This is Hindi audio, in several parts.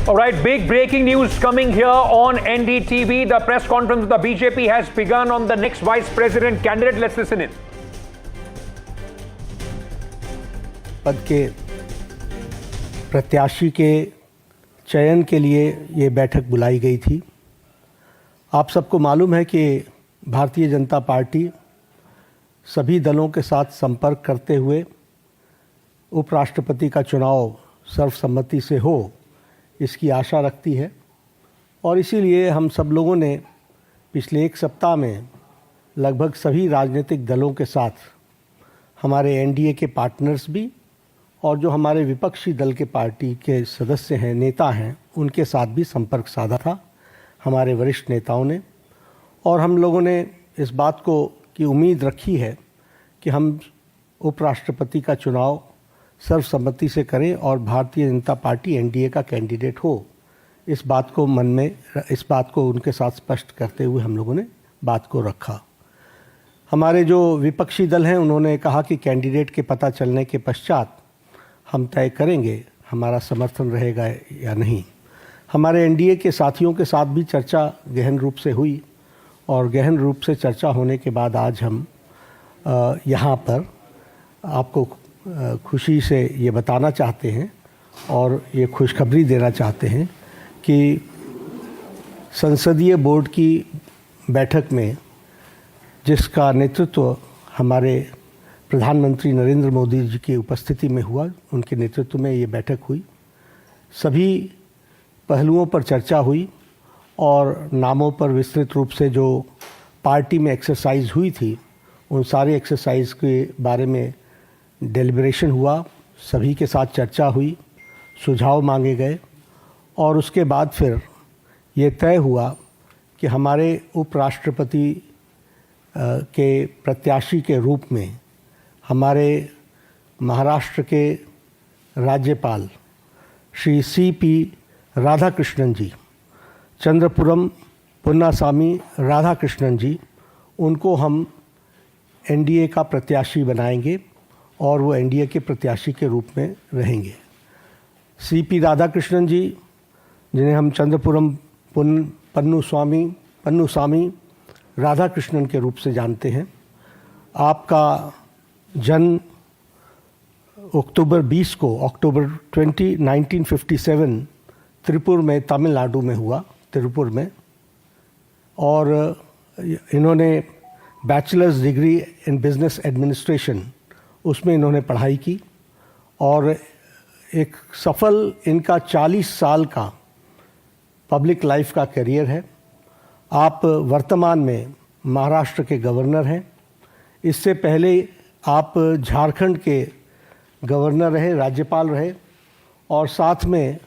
All right, big breaking news coming here on NDTV. The press conference of the BJP has begun on the next vice president candidate. Let's listen in. पद के प्रत्याशी के चयन के लिए ये बैठक बुलाई गई थी। आप सबको मालूम है कि भारतीय जनता पार्टी सभी दलों के साथ संपर्क करते हुए उपराष्ट्रपति का चुनाव सर्वसम्मति से हो, इसकी आशा रखती है और इसीलिए हम सब लोगों ने पिछले एक सप्ताह में लगभग सभी राजनीतिक दलों के साथ हमारे एनडीए के पार्टनर्स भी और जो हमारे विपक्षी दल के पार्टी के सदस्य हैं, नेता हैं, उनके साथ भी संपर्क साधा था हमारे वरिष्ठ नेताओं ने। और हम लोगों ने इस बात को की उम्मीद रखी है कि हम उपराष्ट्रपति का चुनाव सर्वसम्मति से करें और भारतीय जनता पार्टी एनडीए का कैंडिडेट हो। इस बात को उनके साथ स्पष्ट करते हुए हम लोगों ने बात को रखा। हमारे जो विपक्षी दल हैं, उन्होंने कहा कि कैंडिडेट के पता चलने के पश्चात हम तय करेंगे हमारा समर्थन रहेगा या नहीं। हमारे एनडीए के साथियों के साथ भी चर्चा गहन रूप से हुई और गहन रूप से चर्चा होने के बाद आज हम यहाँ पर आपको खुशी से ये बताना चाहते हैं और ये खुशखबरी देना चाहते हैं कि संसदीय बोर्ड की बैठक में जिसका नेतृत्व हमारे प्रधानमंत्री नरेंद्र मोदी जी की उपस्थिति में हुआ, उनके नेतृत्व में ये बैठक हुई। सभी पहलुओं पर चर्चा हुई और नामों पर विस्तृत रूप से जो पार्टी में एक्सरसाइज हुई थी, उन सारे एक्सरसाइज के बारे में डेलिब्रेशन हुआ, सभी के साथ चर्चा हुई, सुझाव मांगे गए और उसके बाद फिर ये तय हुआ कि हमारे उपराष्ट्रपति के प्रत्याशी के रूप में हमारे महाराष्ट्र के राज्यपाल श्री सीपी राधाकृष्णन जी, चंद्रपुरम पुन्नासामी राधाकृष्णन जी, उनको हम एनडीए का प्रत्याशी बनाएंगे और वो एनडीए के प्रत्याशी के रूप में रहेंगे। सीपी राधाकृष्णन जी, जिन्हें हम चंद्रपुरम पन्नुसामी राधाकृष्णन के रूप से जानते हैं, आपका जन्म अक्टूबर 20 को 1957 त्रिपुर में, तमिलनाडु में हुआ, तिरुपुर में। और इन्होंने bachelors degree in business administration, उसमें इन्होंने पढ़ाई की और एक सफल इनका 40 साल का पब्लिक लाइफ का करियर है। आप वर्तमान में महाराष्ट्र के गवर्नर हैं। इससे पहले आप झारखंड के गवर्नर रहे, राज्यपाल रहे और साथ में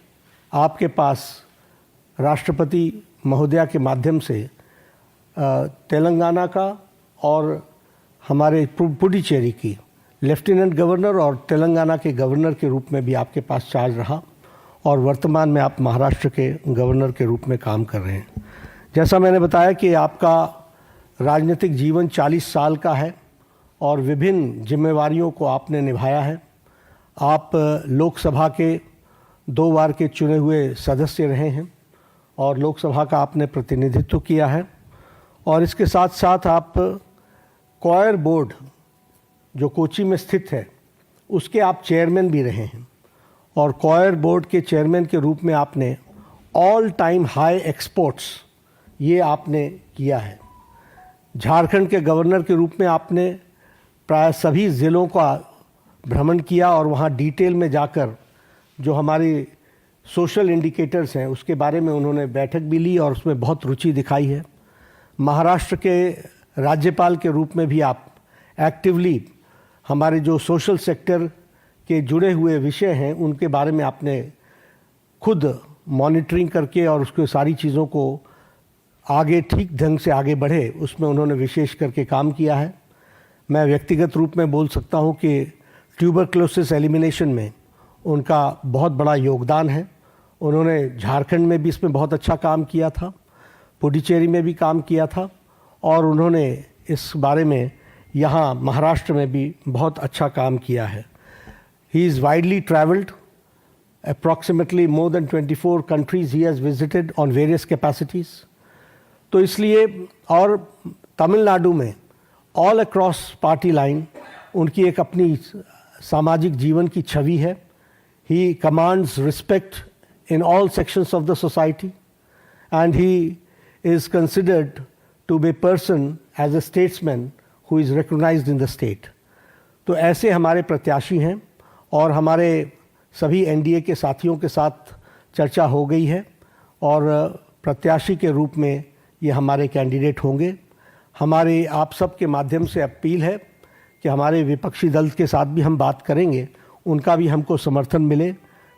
आपके पास राष्ट्रपति महोदया के माध्यम से तेलंगाना का और हमारे पुडुचेरी की लेफ्टिनेंट गवर्नर और तेलंगाना के गवर्नर के रूप में भी आपके पास चार्ज रहा और वर्तमान में आप महाराष्ट्र के गवर्नर के रूप में काम कर रहे हैं। जैसा मैंने बताया कि आपका राजनीतिक जीवन 40 साल का है और विभिन्न जिम्मेवारियों को आपने निभाया है। आप लोकसभा के 2 बार के चुने हुए सदस्य रहे हैं और लोकसभा का आपने प्रतिनिधित्व किया है और इसके साथ साथ आप कॉयर बोर्ड जो कोची में स्थित है, उसके आप चेयरमैन भी रहे हैं और कॉयर बोर्ड के चेयरमैन के रूप में आपने ऑल टाइम हाई एक्सपोर्ट्स ये आपने किया है। झारखंड के गवर्नर के रूप में आपने प्राय सभी ज़िलों का भ्रमण किया और वहाँ डिटेल में जाकर जो हमारी सोशल इंडिकेटर्स हैं उसके बारे में उन्होंने बैठक भी ली और उसमें बहुत रुचि दिखाई है। महाराष्ट्र के राज्यपाल के रूप में भी आप एक्टिवली हमारे जो सोशल सेक्टर के जुड़े हुए विषय हैं उनके बारे में आपने खुद मॉनिटरिंग करके और उसके सारी चीज़ों को आगे ठीक ढंग से आगे बढ़े, उसमें उन्होंने विशेष करके काम किया है। मैं व्यक्तिगत रूप में बोल सकता हूं कि ट्यूबरक्लोसिस एलिमिनेशन में उनका बहुत बड़ा योगदान है। उन्होंने झारखंड में भी इसमें बहुत अच्छा काम किया था, पुडुचेरी में भी काम किया था और उन्होंने इस बारे में यहाँ महाराष्ट्र में भी बहुत अच्छा काम किया है। He is widely travelled approximately more than 24 countries he has visited on various capacities. तो इसलिए और तमिलनाडु में ऑल अक्रॉस पार्टी लाइन उनकी एक अपनी सामाजिक जीवन की छवि है. He commands respect in all sections of the society and he is considered to be person as a statesman who is recognised in the state. तो ऐसे हमारे प्रत्याशी हैं और हमारे सभी एनडीए के साथियों के साथ चर्चा हो गई है और प्रत्याशी के रूप में ये हमारे कैंडिडेट होंगे. हमारे आप सब के माध्यम से अपील है कि हमारे विपक्षी दल के साथ भी हम बात करेंगे, उनका भी हमको समर्थन मिले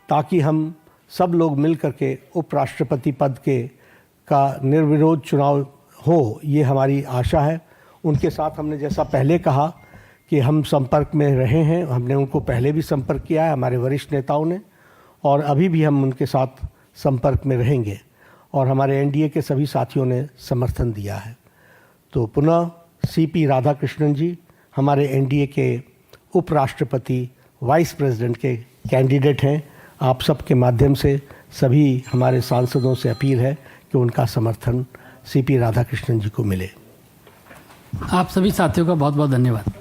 ताकि हम सब लोग मिल करके उपराष्ट्रपति पद के का निर्विरोध चुनाव हो, ये हमारी आशा है. उनके साथ हमने जैसा पहले कहा कि हम संपर्क में रहे हैं, हमने उनको पहले भी संपर्क किया है हमारे वरिष्ठ नेताओं ने, और अभी भी हम उनके साथ संपर्क में रहेंगे और हमारे एनडीए के सभी साथियों ने समर्थन दिया है. तो पुनः सीपी राधाकृष्णन जी हमारे एनडीए के उपराष्ट्रपति वाइस प्रेसिडेंट के कैंडिडेट हैं. आप सब के माध्यम से सभी हमारे सांसदों से अपील है कि उनका समर्थन सीपी राधाकृष्णन जी को मिले. आप सभी साथियों का बहुत बहुत धन्यवाद.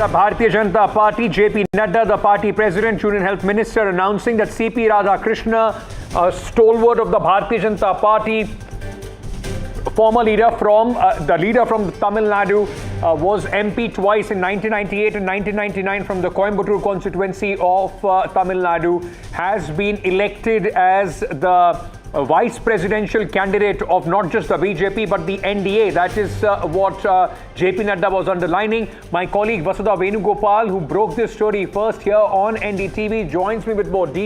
The Bharatiya Janata Party, JP Nadda, the party president, Union Health Minister, announcing that CP Radhakrishna, a stalwart of the Bharatiya Janata Party, former leader from Tamil Nadu, was MP twice in 1998 and 1999 from the Coimbatore constituency of Tamil Nadu, has been elected as the vice presidential candidate of not just the BJP but the NDA. That is what JP Nadda was underlining. My colleague Vasudha Venugopal, who broke this story first here on NDTV, joins me with more details.